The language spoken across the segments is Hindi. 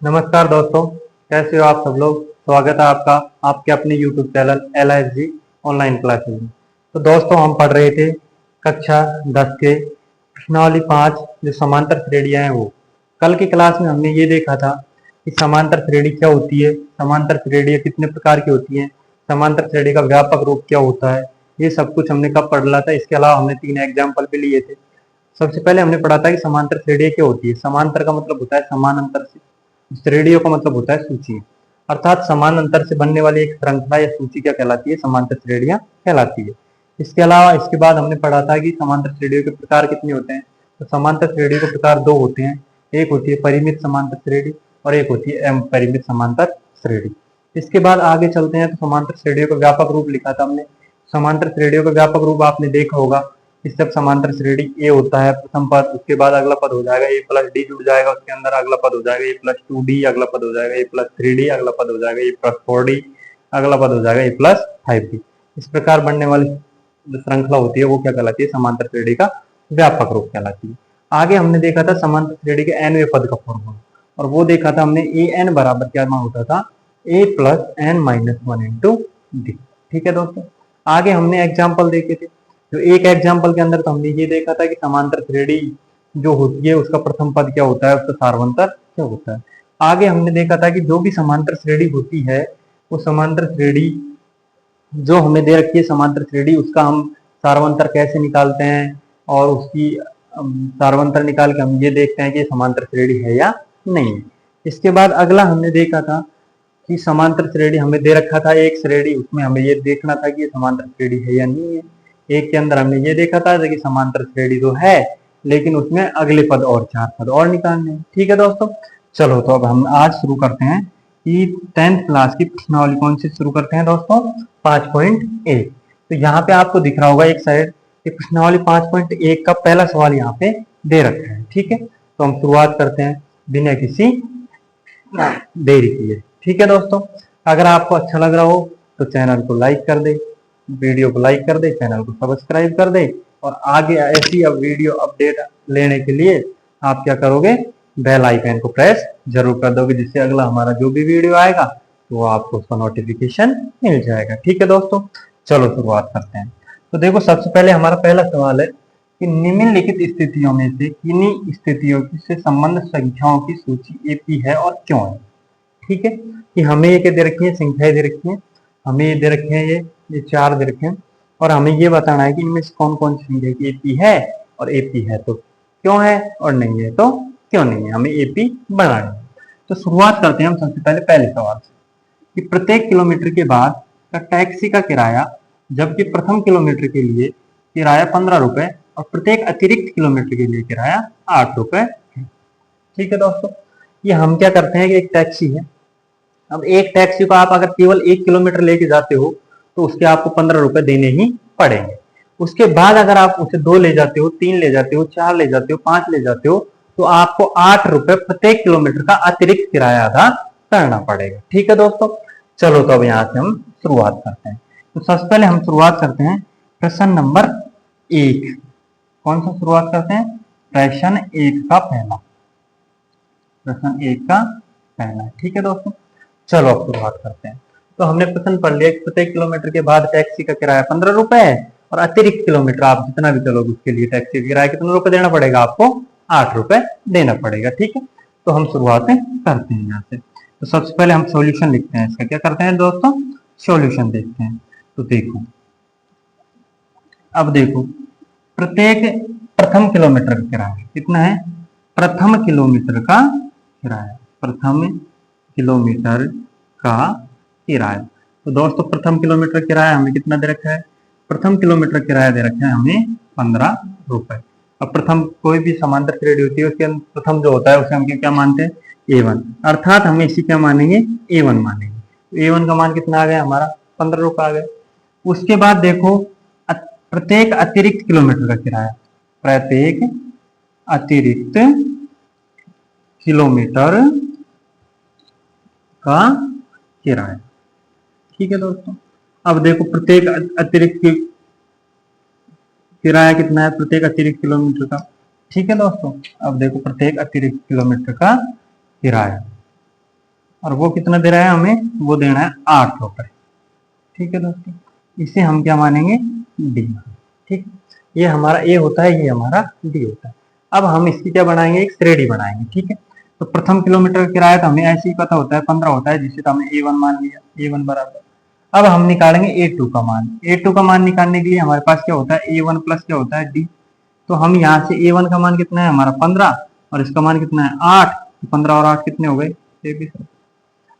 नमस्कार दोस्तों, कैसे हो आप सब लोग। स्वागत है आपका आपके अपने YouTube channel LISG online classes में। तो दोस्तों, हम पढ़ रहे थे कक्षा 10 के प्रश्नावली 5 जो समांतर श्रेणियां हैं वो। कल की क्लास में हमने ये देखा था कि समांतर श्रेणी क्या होती है, समांतर श्रेणियां कितने प्रकार की होती हैं, समांतर श्रेणी का व्यापक रूप क्या होता है। ये सब कुछ हमने कब पढ़ लिया था। इसके अलावा हमने 3 एग्जाम्पल भी लिए थे। सबसे पहले हमने पढ़ा था कि समांतर श्रेणियां क्या होती है। समांतर का मतलब होता है समान अंतर से, श्रेणियों का मतलब होता है सूची, अर्थात समान अंतर से बनने वाली एक श्रृंखला या सूची क्या कहलाती है, समांतर श्रेणियां कहलाती है। इसके अलावा इसके बाद हमने पढ़ा था कि समांतर श्रेणियों के प्रकार कितने होते हैं। तो समांतर श्रेणियों के प्रकार 2 होते हैं, एक होती है परिमित समांतर श्रेणी और एक होती है अपरिमित समांतर श्रेणी। इसके बाद आगे चलते हैं। तो समांतर श्रेणियों का व्यापक रूप लिखा था हमने। समांतर श्रेणियों का व्यापक रूप आपने देखा होगा कि जब समांतर श्रेणी ए होता है प्रथम पद, उसके बाद अगला पद हो जाएगा ए प्लस डी जुड़ जाएगा, उसके अंदर अगला पद हो जाएगा ए प्लस 2d, अगला पद हो जाएगा ए प्लस 3d, अगला पद हो जाएगा ए प्लस 4d, अगला पद हो जाएगा ए प्लस 5d। इस प्रकार बनने वाली जो श्रृंखला होती है वो क्या कहलाती है, समांतर श्रेणी का व्यापक रूप कहलाती है। आगे हमने देखा था समांतर श्रेणी के nवें पद का फॉर्मूला, और वो देखा था हमने ए एन बराबर क्या होता था, a plus n minus 1 into d. ठीक है दोस्तों, आगे हमने एग्जाम्पल देखे थे। तो एक एग्जाम्पल के अंदर तो हमने ये देखा था कि समांतर श्रेणी जो होती है उसका प्रथम पद क्या होता है, उसका सार्वंतर क्या होता है। आगे हमने देखा था कि जो भी समांतर श्रेणी होती है वो समांतर श्रेणी जो हमें दे रखी है समांतर श्रेणी, उसका हम सार्वंतर कैसे निकालते हैं, और उसकी सार्वंतर निकाल के हम ये देखते हैं कि समांतर श्रेणी है या नहीं है। इसके बाद अगला हमने देखा था कि समांतर श्रेणी हमें दे रखा था एक श्रेणी, उसमें हमें ये देखना था कि ये समांतर श्रेणी है या नहीं है। एक के अंदर हमने ये देखा था कि समांतर श्रेणी तो है, लेकिन उसमें अगले पद और 4 पद और निकालने हैं। ठीक है दोस्तों, चलो तो अब हम आज शुरू करते हैं कि 10th क्लास की प्रश्नावली कौन सी शुरू करते हैं दोस्तों, 5.1। तो यहाँ पे आपको दिख रहा होगा एक साइड कि प्रश्नावली 5.1 का पहला सवाल यहाँ पे दे रखा है। ठीक है, तो हम शुरुआत करते हैं बिना किसी देरी किए। ठीक है दोस्तों, अगर आपको अच्छा लग रहा हो तो चैनल को लाइक कर दे, वीडियो को लाइक कर दे, चैनल को सब्सक्राइब कर दे, और आगे ऐसी अब वीडियो अपडेट लेने के लिए आप क्या करोगे, बेल आइकन को प्रेस जरूर कर दोगे, जिससे अगला हमारा जो भी वीडियो आएगा तो आपको उसका नोटिफिकेशन मिल जाएगा। ठीक है दोस्तों, चलो शुरुआत करते हैं। तो देखो, सबसे पहले हमारा पहला सवाल है कि निम्नलिखित स्थितियों में से किन्हीं स्थितियों से संबंध संख्याओं की सूची एपी है और क्यों है। ठीक है, कि हमें ये क्या दे रखी है, संख्याएं दे रखी है, हमें ये दे रखे हैं, ये 4 दे रखे हैं, और हमें ये बताना है कि इनमें से कौन कौन सी संख्या की एपी है, और एपी है तो क्यों है, और नहीं है तो क्यों नहीं है, हमें एपी बनानी है। तो शुरुआत करते हैं हम सबसे पहले सवाल से कि प्रत्येक किलोमीटर के बाद का टैक्सी का किराया, जबकि प्रथम किलोमीटर के लिए किराया 15 रुपए और प्रत्येक अतिरिक्त किलोमीटर के लिए किराया 8 रुपए है। ठीक है दोस्तों, ये हम क्या करते हैं कि एक टैक्सी है, अब एक टैक्सी को आप अगर केवल 1 किलोमीटर लेके जाते हो तो उसके आपको 15 रुपए देने ही पड़ेंगे। उसके बाद अगर आप उसे 2 ले जाते हो, 3 ले जाते हो, 4 ले जाते हो, 5 ले जाते हो, तो आपको 8 रुपए प्रत्येक किलोमीटर का अतिरिक्त किराया अदा करना पड़ेगा। ठीक है दोस्तों, चलो तो अब यहाँ से हम शुरुआत करते हैं। तो सबसे पहले हम शुरुआत करते हैं प्रश्न नंबर 1। कौन सा शुरुआत करते हैं, प्रश्न 1 का पहला, प्रश्न 1 का पहला। ठीक है दोस्तों, चलो अब शुरुआत करते हैं। तो हमने प्रश्न पढ़ लिया कि प्रत्येक किलोमीटर के बाद टैक्सी का किराया 15 रुपए है, और अतिरिक्त किलोमीटर आप जितना भी चलोगे उसके लिए टैक्सी का किराया कितना रुपए देना पड़ेगा, आपको 8 रुपए देना पड़ेगा। ठीक है, तो हम शुरुआत करते हैं यहाँ से। तो सबसे पहले हम सॉल्यूशन लिखते हैं इसका। क्या करते हैं दोस्तों, सॉल्यूशन देखते हैं। तो देखो, अब देखो, प्रत्येक प्रथम किलोमीटर का किराया कितना है, प्रथम किलोमीटर का किराया, प्रथम किलोमीटर का किराया। तो दोस्तों, प्रथम किलोमीटर किराया हमें कितना दे रखा है, प्रथम किलोमीटर किराया दे रखा है हमें 15 रुपए। अब प्रथम कोई भी समांतर श्रेणी होती है उसके प्रथम जो होता है उसे हम क्या मानते हैं, A1, अर्थात हम इसी क्या मानेंगे, A1 मानेंगे। तो A1 का मान कितना आ गया हमारा, 15 रुपए आ गया। उसके बाद देखो, प्रत्येक अतिरिक्त किलोमीटर का किराया, प्रत्येक अतिरिक्त किलोमीटर का किराया। ठीक है दोस्तों, अब देखो प्रत्येक अतिरिक्त किराया कितना है, प्रत्येक अतिरिक्त किलोमीटर का। ठीक है दोस्तों, अब देखो प्रत्येक अतिरिक्त किलोमीटर का किराया, और वो कितना दे रहा है हमें, वो देना है 8 रुपए। ठीक है दोस्तों, इसे हम क्या मानेंगे, डी। ठीक, ये हमारा ए होता है, ये हमारा डी होता है। अब हम इसकी क्या बनाएंगे, एक श्रेणी बनाएंगे। ठीक है, तो प्रथम किलोमीटर का किराया तो हमें ऐसे ही पता होता है 15 होता है, जिसे तो हमने A1 मान लिया, A1 बराबर। अब हम निकालेंगे A2 का मान। A2 का मान निकालने के लिए हमारे पास क्या होता है, A1 प्लस क्या होता है, D। तो हम यहाँ से A1 का मान कितना है हमारा 15, और इसका मान कितना है 8। 15 और 8 कितने हो गए, 23।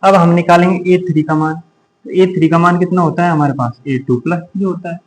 अब हम निकालेंगे A3 का मान। तो A3 का मान कितना होता है हमारे पास, A2 प्लस D होता है।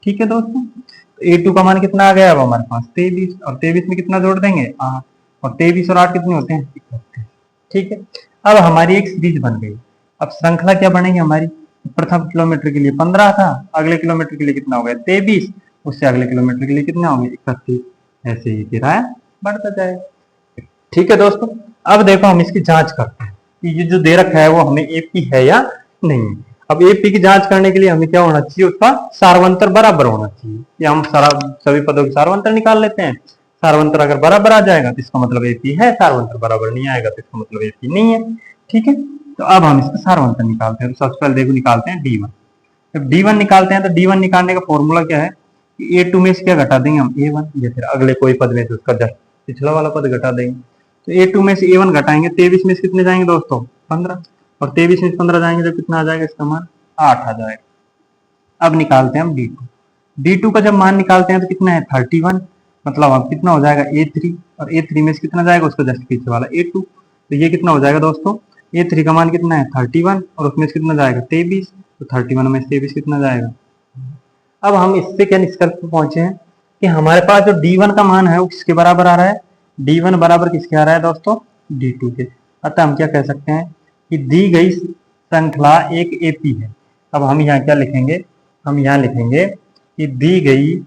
ठीक है दोस्तों, तो A2 का मान कितना आ गया अब हमारे पास 23, और 23 में कितना जोड़ देंगे 8, और 23 और 8 कितने होते हैं 31। ठीक है, अब हमारी एक सीरीज बन गई। अब श्रृंखला क्या बनेगी हमारी, प्रथम किलोमीटर के लिए 15 था, अगले किलोमीटर के लिए कितना हो गया 23, उससे अगले किलोमीटर के लिए कितना हो गया 31। ऐसे ही किराया बढ़ता जाएगा। ठीक है दोस्तों, अब देखो हम इसकी जांच करते हैं कि ये जो दे रखा है वो हमें एपी है या नहीं। अब एपी की जांच करने के लिए हमें क्या होना चाहिए, उसका सारवंतर बराबर होना चाहिए। कि हम सभी पदों के सारवंतर निकाल लेते हैं। सारवंतर अगर बराबर आ जाएगा तो इसका मतलब एपी है, सारवंतर बराबर नहीं आएगा तो इसका मतलब एपी नहीं है। ठीक है, तो अब हम इसका सारवंतर निकालते हैं। तो सबसे पहले देखो निकालते हैं D1। जब D1 निकालते हैं तो D1 निकालने का फॉर्मूला क्या है कि A2 में से क्या घटा देंगे हम A1, या फिर अगले कोई पद में से उसका जस्ट पिछला वाला पद घटा देंगे। तो A2 में से A1 घटाएंगे, 23 में से कितने जाएंगे दोस्तों 15, और 23 में से 15 जाएंगे तो कितना आ जाएगा, इसका मान 8 आ जाएगा। अब निकालते हैं हम D2। D2 का जब मान निकालते हैं तो कितना है 31, मतलब अब कितना हो जाएगा A3, और A3 में से कितना जाएगा उसका जस्ट पीछे वाला A2। तो ये कितना हो जाएगा दोस्तों, A3 का मान कितना है 31, और उसमें से कितना जाएगा 23। तो 31 में से 23 कितना जाएगा। अब हम इससे क्या निष्कर्ष पर पहुंचे हैं कि हमारे पास जो D1 का मान है वो किसके बराबर आ रहा है, D1 बराबर किसके आ रहा है दोस्तों, D2 के। अतः हम क्या कह सकते हैं कि दी गई श्रृंखला एक एपी है। अब हम यहाँ क्या लिखेंगे, हम यहाँ लिखेंगे कि दी गई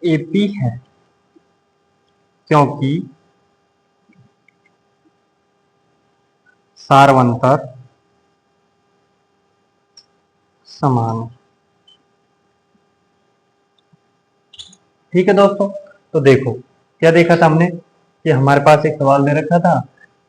एपी है क्योंकि सारवंतर समान है। ठीक है दोस्तों, तो देखो क्या देखा था हमने कि हमारे पास एक सवाल दे रखा था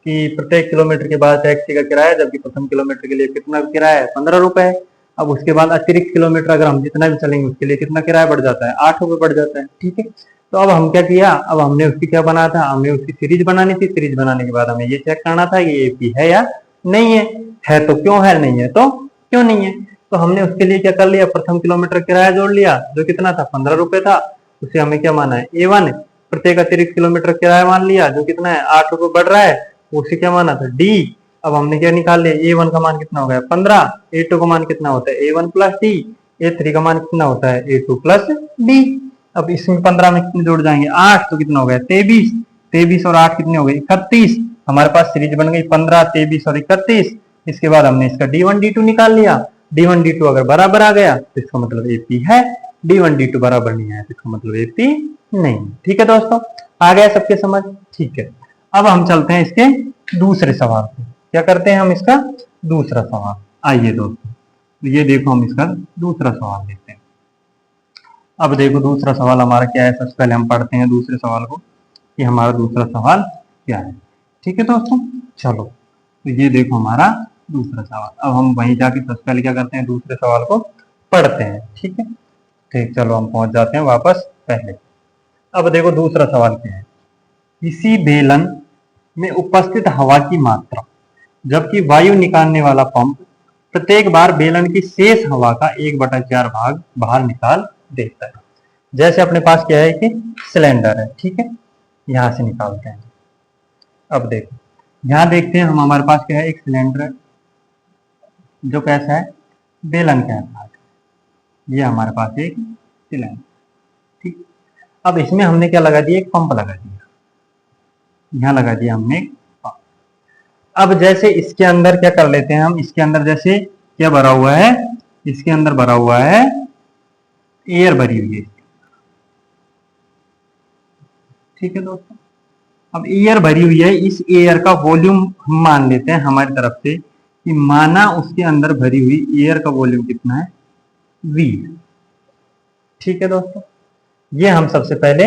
कि प्रत्येक किलोमीटर के बाद टैक्सी का किराया, जबकि प्रथम किलोमीटर के लिए कितना किराया है 15 रुपए। अब उसके बाद अतिरिक्त किलोमीटर अगर हम जितना भी चलेंगे उसके लिए कितना किराया बढ़ जाता है 8 रुपए बढ़ जाता है। ठीक है, तो अब हम क्या किया, अब हमने उसकी क्या बना था, हमें उसकी सीरीज बनानी थी। सीरीज बनाने के बाद हमें ये चेक करना था कि एपी है या नहीं है तो क्यों है, नहीं है तो क्यों नहीं है। तो हमने उसके लिए क्या कर लिया, प्रथम किलोमीटर किराया जोड़ लिया जो कितना था 15 रुपए था, उसे हमें क्या माना है A1। प्रत्येक अतिरिक्त किलोमीटर किराया मान लिया जो कितना है 8 रुपए बढ़ रहा है, उसे क्या माना था D। अब हमने क्या निकाल लिया, A1 का मान कितना हो गया 15, A2 का मान कितना होता है A1 प्लस D, A3 का मान कितना होता है A2 प्लस D। अब इसमें 15 में कितने जोड़ जाएंगे 8, तो कितना हो गया 23। 23 और 8 कितने हो गए 31। हमारे पास सीरीज बन गई 15, 23 और 31। इसके बाद हमने इसका D1 D2 निकाल लिया। D1 D2 अगर बराबर आ गया तो इसका मतलब AP है, D1 D2 बराबर नहीं आया तो इसका मतलब AP नहीं। ठीक है दोस्तों, आ गया सबके समझ। ठीक है, अब हम चलते हैं इसके दूसरे सवाल पे। क्या करते हैं हम इसका दूसरा सवाल। आइए दोस्तों, ये देखो हम इसका दूसरा सवाल लेते हैं। अब देखो दूसरा सवाल हमारा क्या है, सबसे पहले हम पढ़ते हैं दूसरे सवाल को कि हमारा दूसरा सवाल क्या है। ठीक है दोस्तों, चलो तो ये देखो हमारा दूसरा सवाल। अब हम वहीं जाके सबसे पहले क्या करते हैं, दूसरे सवाल को पढ़ते हैं। ठीक है, ठीक, चलो हम पहुंच जाते हैं वापस पहले। अब देखो दूसरा सवाल क्या है, किसी बेलन में उपस्थित हवा की मात्रा जबकि वायु निकालने वाला पंप प्रत्येक बार बेलन की शेष हवा का 1/4 भाग बाहर निकाल देता है। जैसे अपने पास क्या है कि सिलेंडर है, ठीक है, यहां से निकालते हैं। अब देखो यहां देखते हैं हम, हमारे पास क्या है एक सिलेंडर है जो कैसा है बेलन के आकार, ये हमारे पास एक सिलेंडर। ठीक, अब इसमें हमने क्या लगा दिया, एक पंप लगा दिया, यहां लगा दिया हमने एक पंप। अब जैसे इसके अंदर क्या कर लेते हैं हम, इसके अंदर जैसे क्या भरा हुआ है, इसके अंदर भरा हुआ है एयर भरी हुई है। ठीक है दोस्तों, अब एयर भरी हुई है, इस एयर का वॉल्यूम हम मान लेते हैं हमारी तरफ से कि माना उसके अंदर भरी हुई एयर का वॉल्यूम कितना है V। ठीक है दोस्तों, ये हम सबसे पहले